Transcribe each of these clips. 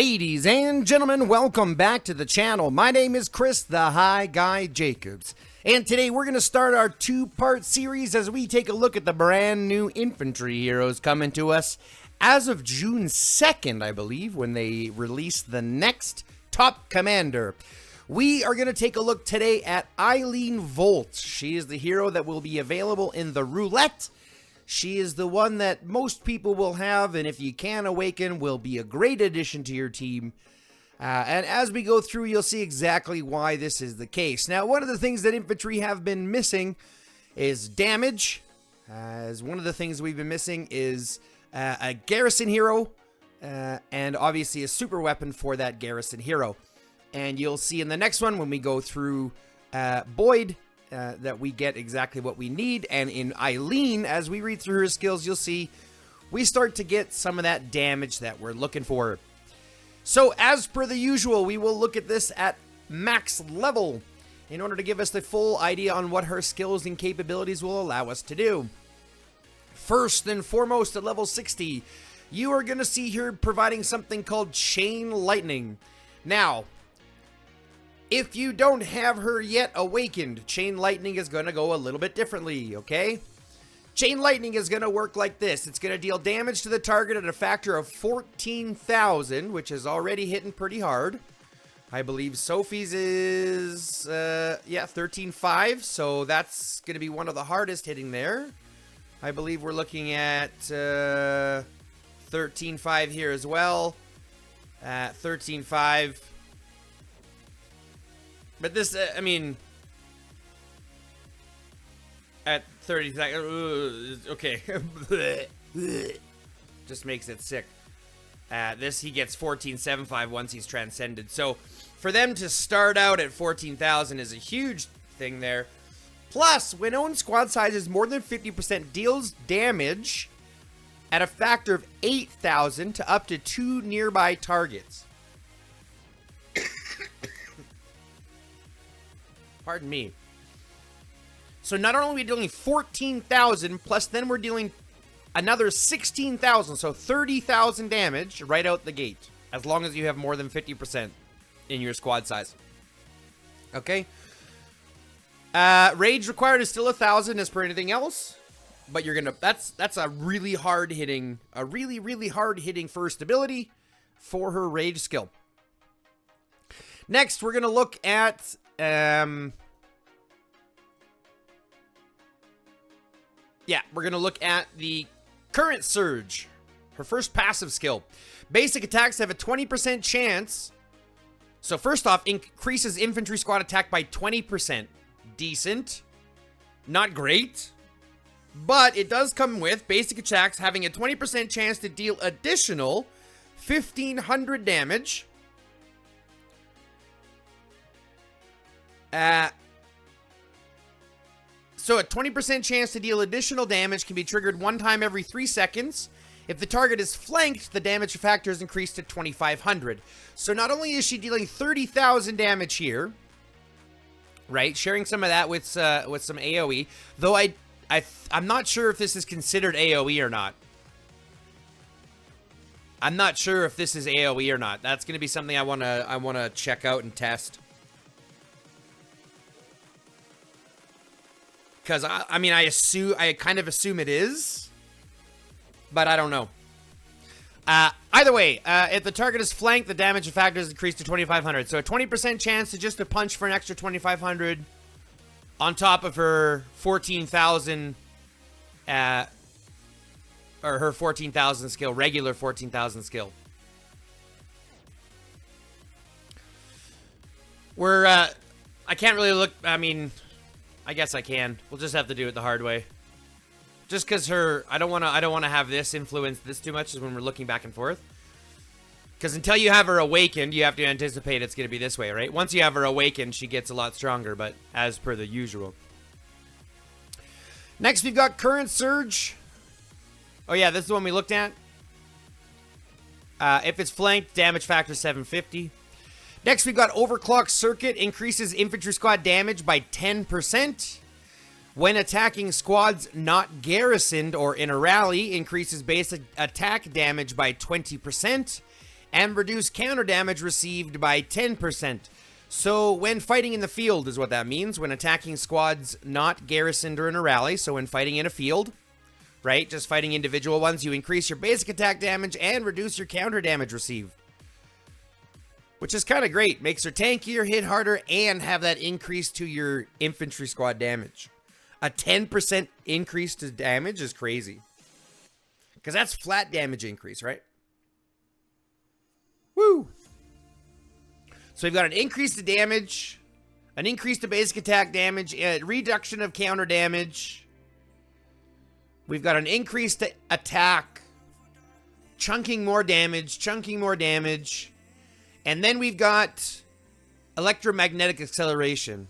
Ladies and gentlemen, welcome back to the channel. My name is Chris, TheHighGuy Jacobs. And today we're going to start our two-part series as we take a look at the brand new infantry heroes coming to us as of June 2nd, I believe, when they release the next top commander. We are going to take a look today at Eileen Volt. She is the hero that will be available in the roulette. She is the one that most people will have, and if you can awaken, will be a great addition to your team. And as we go through, you'll see exactly why this is the case. Now, one of the things that infantry have been missing is damage. As one of the things we've been missing is a garrison hero, and obviously a super weapon for that garrison hero. And you'll see in the next one when we go through Boyd, that we get exactly what we need. And in Eileen, as we read through her skills, you'll see we start to get some of that damage that we're looking for. So as per the usual, we will look at this at max level in order to give us the full idea on what her skills and capabilities will allow us to do. First and foremost, at level 60, you are going to see her providing something called Chain Lightning. Now, if you don't have her yet awakened, Chain Lightning is going to go a little bit differently, okay? Chain Lightning is going to work like this. It's going to deal damage to the target at a factor of 14,000, which is already hitting pretty hard. I believe Sophie's is, 13.5, so that's going to be one of the hardest hitting there. I believe we're looking at 13.5 here as well. 13.5. But this, I mean, at 30 seconds, okay. Just makes it sick. This, he gets 14.75 once he's transcended. So, for them to start out at 14,000 is a huge thing there. Plus, when own squad size is more than 50%, deals damage at a factor of 8,000 to up to 2 nearby targets. Pardon me. So not only are we dealing 14,000, plus then we're dealing another 16,000, so 30,000 damage right out the gate, as long as you have more than 50% in your squad size. Okay. Rage required is still 1,000 as per anything else, but you're gonna, that's a really hard hitting, really hard hitting first ability for her rage skill. Next, we're gonna look at we're going to look at the current surge, her first passive skill. Basic attacks have a 20% chance. So first off, increases infantry squad attack by 20%. Decent. Not great. But it does come with basic attacks having a 20% chance to deal additional 1,500 damage. So a 20% chance to deal additional damage can be triggered one time every 3 seconds. If the target is flanked, the damage factor is increased to 2,500. So not only is she dealing 30,000 damage here, right, sharing some of that with some AoE, though I'm not sure if this is considered AoE or not. I'm not sure if this is AoE or not. That's going to be something I wanna check out and test. Because, I mean, I kind of assume it is, but I don't know. Either way, if the target is flanked, the damage factor is increased to 2,500. So a 20% chance to just to punch for an extra 2,500 on top of her 14,000, or her 14,000 skill, regular 14,000 skill. I can't really look, I mean, I guess I can. We'll just have to do it the hard way. Just because I don't want to have this influence this too much, is when we're looking back and forth. Because until you have her awakened, you have to anticipate it's going to be this way, right? Once you have her awakened, she gets a lot stronger, but as per the usual. Next, we've got current surge. Oh yeah, this is the one we looked at. If it's flanked, damage factor 750. Next, we've got Overclock Circuit. Increases infantry squad damage by 10%. When attacking squads not garrisoned or in a rally, increases basic attack damage by 20%. and reduce counter damage received by 10%. So when fighting in the field is what that means, when attacking squads not garrisoned or in a rally, so when fighting in a field, right, just fighting individual ones, you increase your basic attack damage and reduce your counter damage received. Which is kind of great. Makes her tankier, hit harder, and have that increase to your infantry squad damage. A 10% increase to damage is crazy. Because that's flat damage increase, right? Woo! So we've got an increase to damage, an increase to basic attack damage, a reduction of counter damage. We've got an increase to attack, chunking more damage, and then we've got electromagnetic acceleration.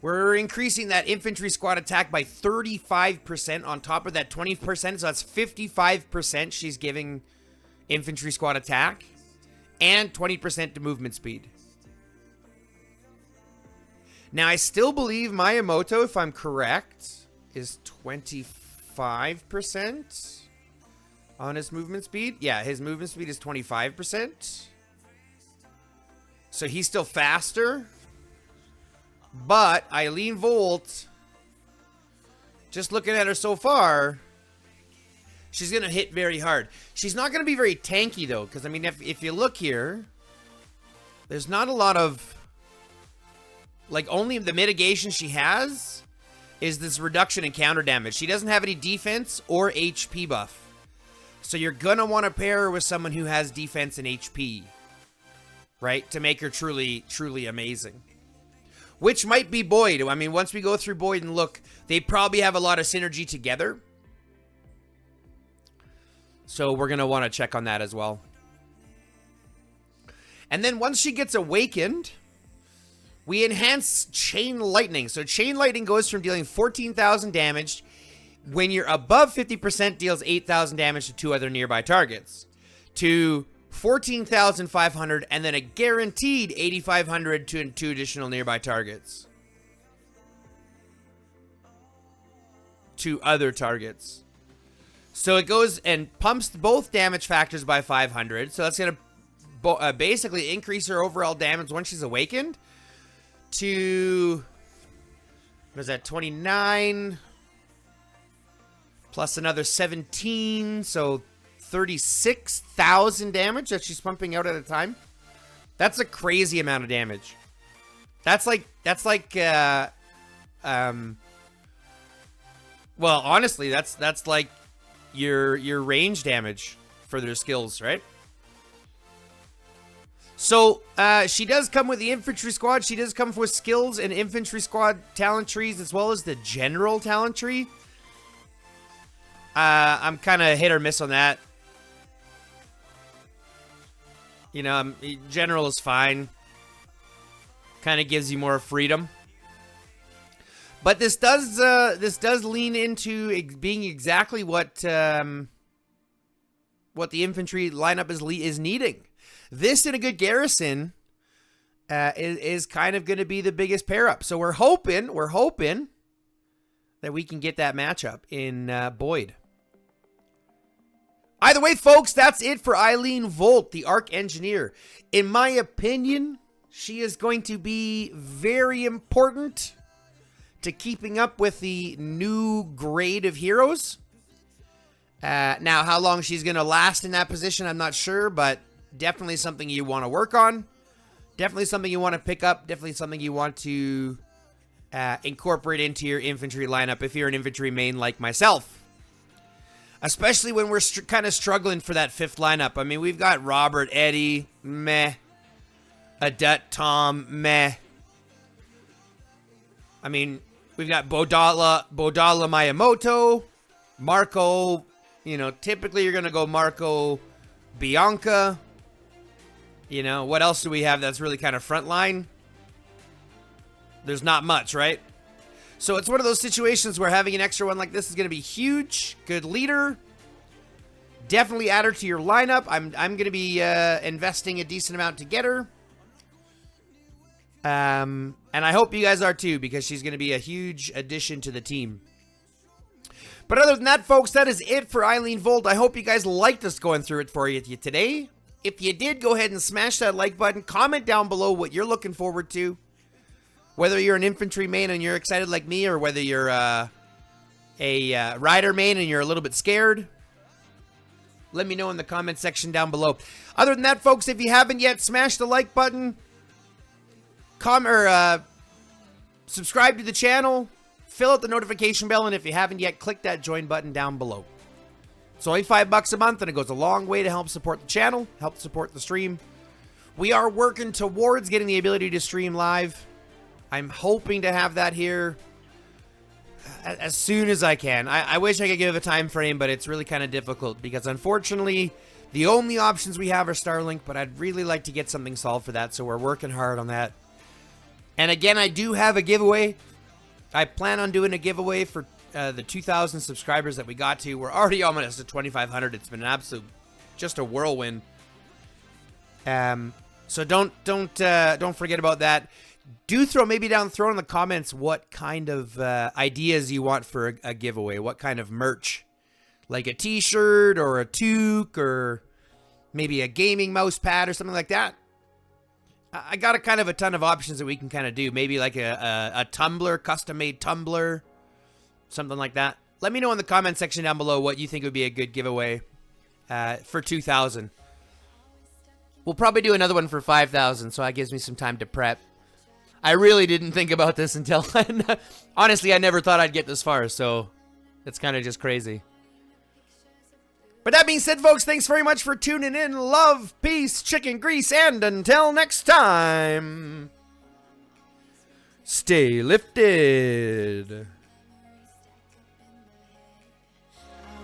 We're increasing that infantry squad attack by 35% on top of that 20%, so that's 55% she's giving infantry squad attack. And 20% to movement speed. Now, I still believe Miyamoto, if I'm correct, is 25% on his movement speed. Yeah, his movement speed is 25%. So he's still faster. But Eileen Volt, just looking at her so far, she's going to hit very hard. She's not going to be very tanky, though, because, I mean, if you look here, there's not a lot of, like, only the mitigation she has is this reduction in counter damage. She doesn't have any defense or HP buff. So you're going to want to pair her with someone who has defense and HP, right, to make her truly, truly amazing. Which might be Boyd. I mean, once we go through Boyd and look, they probably have a lot of synergy together. So we're going to want to check on that as well. And then once she gets awakened, we enhance Chain Lightning. So Chain Lightning goes from dealing 14,000 damage. When you're above 50%, deals 8,000 damage to 2 other nearby targets. To 14,500 and then a guaranteed 8,500 to 2 additional nearby targets. 2 other targets. So it goes and pumps both damage factors by 500. So that's going to basically increase her overall damage once she's awakened to, what is that, 29 plus another 17. So 36,000 damage that she's pumping out at a time. That's a crazy amount of damage. That's like, well, honestly, that's like your range damage for their skills, right? So, she does come with the infantry squad. She does come with skills and infantry squad talent trees as well as the general talent tree. I'm kind of hit or miss on that. You know, general is fine. Kind of gives you more freedom. But this does lean into being exactly what the infantry lineup is needing. This in a good garrison is kind of going to be the biggest pair up. So we're hoping that we can get that matchup in Boyd. Either way, folks, that's it for Eileen Volt, the Arc Engineer. In my opinion, she is going to be very important to keeping up with the new grade of heroes. Now, how long she's going to last in that position, I'm not sure, but definitely something you want to work on. Definitely something you want to pick up. Definitely something you want to incorporate into your infantry lineup if you're an infantry main like myself. Especially when we're kind of struggling for that 5th lineup. I mean, we've got Robert, Eddie, meh. Adet, Tom, meh. I mean, we've got Bodala Miyamoto, Marco. You know, typically you're going to go Marco, Bianca. You know, what else do we have that's really kind of frontline? There's not much, right? So it's one of those situations where having an extra one like this is going to be huge. Good leader. Definitely add her to your lineup. I'm going to be investing a decent amount to get her. And I hope you guys are too, because she's going to be a huge addition to the team. But other than that, folks, that is it for Eileen Volt. I hope you guys liked us going through it for you today. If you did, go ahead and smash that like button. Comment down below what you're looking forward to. Whether you're an infantry main and you're excited like me, or whether you're a rider main and you're a little bit scared. Let me know in the comment section down below. Other than that, folks, if you haven't yet, smash the like button. Subscribe to the channel. Fill out the notification bell. And if you haven't yet, click that join button down below. It's only $5 a month, and it goes a long way to help support the channel, help support the stream. We are working towards getting the ability to stream live. I'm hoping to have that here as soon as I can. I wish I could give a time frame, but it's really kind of difficult because unfortunately the only options we have are Starlink, but I'd really like to get something solved for that, so we're working hard on that. And again, I do have a giveaway. I plan on doing a giveaway for the 2,000 subscribers that we got to. We're already almost at 2,500. It's been an absolute, just a whirlwind. So don't forget about that. Do throw in the comments what kind of ideas you want for a giveaway. What kind of merch, like a T-shirt or a toque or maybe a gaming mouse pad or something like that. I got a ton of options that we can kind of do. Maybe like a tumbler, custom-made tumbler, something like that. Let me know in the comment section down below what you think would be a good giveaway for 2,000. We'll probably do another one for 5,000, so that gives me some time to prep. I really didn't think about this until... Honestly, I never thought I'd get this far, so it's kind of just crazy. But that being said, folks, thanks very much for tuning in. Love, peace, chicken grease, and until next time, stay lifted.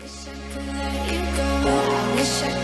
Wish I could let you go. I wish I